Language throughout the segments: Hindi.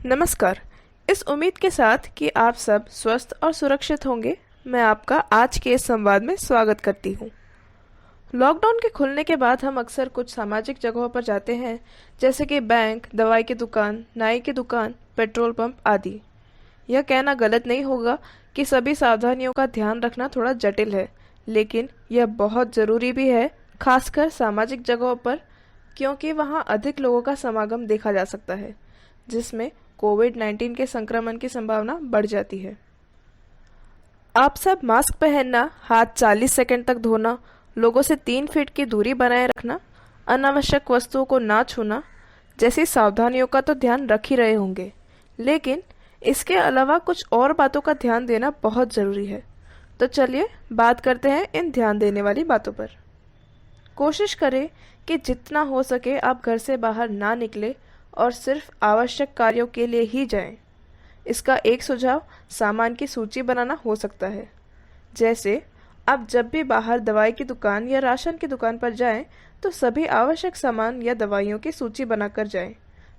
नमस्कार। इस उम्मीद के साथ कि आप सब स्वस्थ और सुरक्षित होंगे, मैं आपका आज के इस संवाद में स्वागत करती हूँ। लॉकडाउन के खुलने के बाद हम अक्सर कुछ सामाजिक जगहों पर जाते हैं, जैसे कि बैंक, दवाई की दुकान, नाई की दुकान, पेट्रोल पंप आदि। यह कहना गलत नहीं होगा कि सभी सावधानियों का ध्यान रखना थोड़ा जटिल है, लेकिन यह बहुत ज़रूरी भी है, खासकर सामाजिक जगहों पर, क्योंकि वहाँ अधिक लोगों का समागम देखा जा सकता है, जिसमें कोविड-19 के संक्रमण की संभावना बढ़ जाती है। आप सब मास्क पहनना, हाथ 40 सेकंड तक धोना, लोगों से 3 फीट की दूरी बनाए रखना, अनावश्यक वस्तुओं को ना छूना जैसी सावधानियों का तो ध्यान रख ही रहे होंगे, लेकिन इसके अलावा कुछ और बातों का ध्यान देना बहुत ज़रूरी है। तो चलिए बात करते हैं इन ध्यान देने वाली बातों पर। कोशिश करें कि जितना हो सके आप घर से बाहर ना निकले और सिर्फ आवश्यक कार्यों के लिए ही जाएं। इसका एक सुझाव सामान की सूची बनाना हो सकता है। जैसे आप जब भी बाहर दवाई की दुकान या राशन की दुकान पर जाएं, तो सभी आवश्यक सामान या दवाइयों की सूची बनाकर जाएं,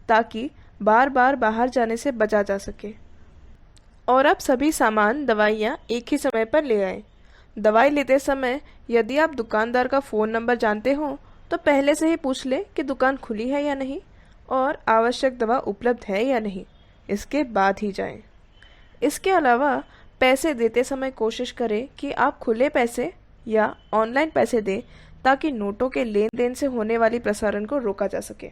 ताकि बार बार बाहर जाने से बचा जा सके। और आप सभी सामान, दवाइयाँ एक ही समय पर ले आएं। दवाई लेते समय यदि आप दुकानदार का फ़ोन नंबर जानते हो, तो पहले से ही पूछ लें कि दुकान खुली है या नहीं और आवश्यक दवा उपलब्ध है या नहीं, इसके बाद ही जाएं। इसके अलावा पैसे देते समय कोशिश करें कि आप खुले पैसे या ऑनलाइन पैसे दें, ताकि नोटों के लेन देन से होने वाली प्रसारण को रोका जा सके।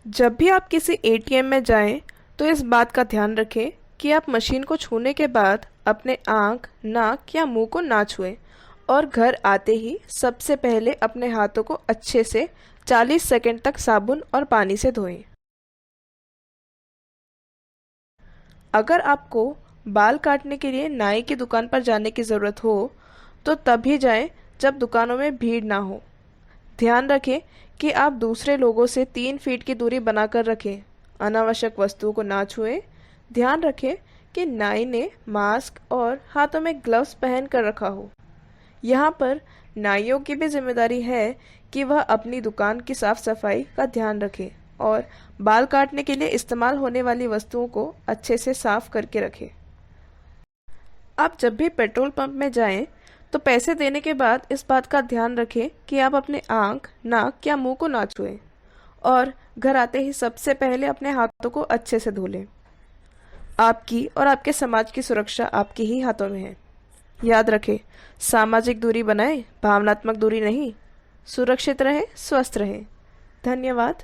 जब भी आप किसी एटीएम में जाएं, तो इस बात का ध्यान रखें कि आप मशीन को छूने के बाद अपने आँख, नाक या मुंह को ना छुएं और घर आते ही सबसे पहले अपने हाथों को अच्छे से 40 सेकंड तक साबुन और पानी से धोएं। अगर आपको बाल काटने के लिए नाई की दुकान पर जाने की ज़रूरत हो, तो तभी जाएं जब दुकानों में भीड़ ना हो। ध्यान रखें कि आप दूसरे लोगों से 3 फीट की दूरी बनाकर रखें। अनावश्यक वस्तुओं को ना छुएं। ध्यान रखें कि नाई ने मास्क और हाथों में ग्लव्स पहन कर रखा हो। यहाँ पर नाइयों की भी जिम्मेदारी है कि वह अपनी दुकान की साफ सफाई का ध्यान रखें और बाल काटने के लिए इस्तेमाल होने वाली वस्तुओं को अच्छे से साफ करके रखें। आप जब भी पेट्रोल पंप में जाएं, तो पैसे देने के बाद इस बात का ध्यान रखें कि आप अपने आँख, नाक या मुंह को ना छुएं और घर आते ही सबसे पहले अपने हाथों को अच्छे से धो लें। आपकी और आपके समाज की सुरक्षा आपके ही हाथों में है। याद रखें, सामाजिक दूरी बनाएं, भावनात्मक दूरी नहीं। सुरक्षित रहें, स्वस्थ रहें। धन्यवाद।